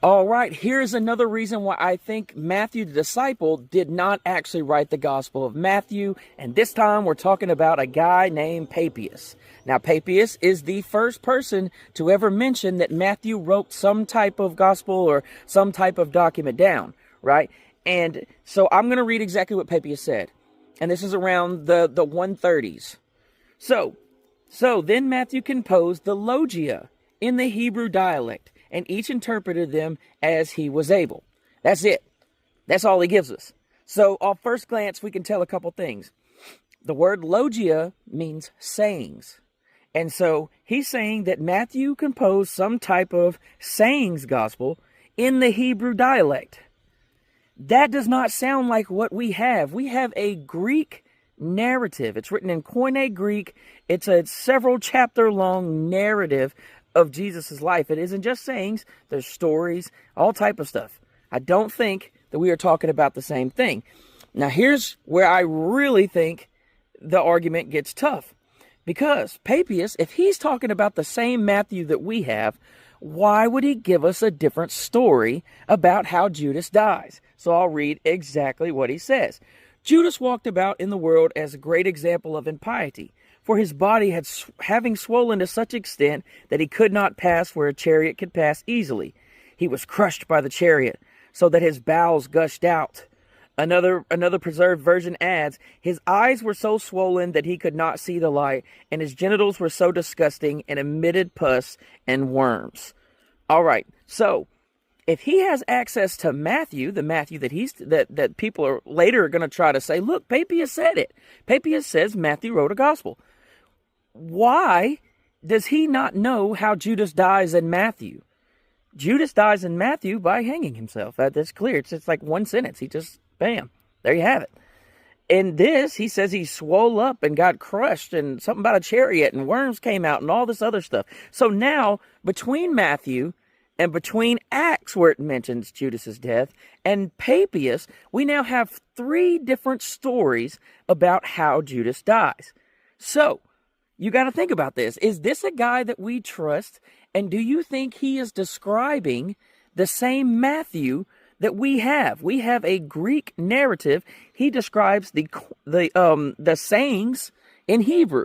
All right, here's another reason why I think Matthew the disciple did not actually write the Gospel of Matthew, and this time we're talking about a guy named Papias. Now, Papias is the first person to ever mention that Matthew wrote some type of gospel or some type of document down, right? And so I'm going to read exactly what Papias said, and this is around the 130s. So then Matthew composed the Logia in the Hebrew dialect, and each interpreted them as he was able. That's it. That's all he gives us. So, off first glance, we can tell a couple things. The word logia means sayings. And so, he's saying that Matthew composed some type of sayings gospel in the Hebrew dialect. That does not sound like what we have. We have a Greek narrative. It's written in Koine Greek. It's a several chapter long narrative of Jesus's life. It isn't just sayings. There's stories, all type of stuff. I don't think that we are talking about the same thing. Now, here's where I really think the argument gets tough. Because Papias, if he's talking about the same Matthew that we have, why would he give us a different story about how Judas dies? So I'll read exactly what he says. Judas walked about in the world as a great example of impiety, for his body having swollen to such extent that he could not pass where a chariot could pass easily. He was crushed by the chariot, so that his bowels gushed out. Another preserved version adds, his eyes were so swollen that he could not see the light, and his genitals were so disgusting and emitted pus and worms. All right, so if he has access to Matthew, the Matthew that people are later going to try to say, look, Papias said it. Papias says Matthew wrote a gospel. Why does he not know how Judas dies in Matthew? Judas dies in Matthew by hanging himself. That's clear. It's just like one sentence. He just, bam, there you have it. In this, he says he swole up and got crushed and something about a chariot and worms came out and all this other stuff. So now, between Matthew and between Acts, where it mentions Judas's death, and Papias, we now have three different stories about how Judas dies. So, you got to think about this. Is this a guy that we trust? And do you think he is describing the same Matthew that we have? We have a Greek narrative. He describes the sayings in Hebrew.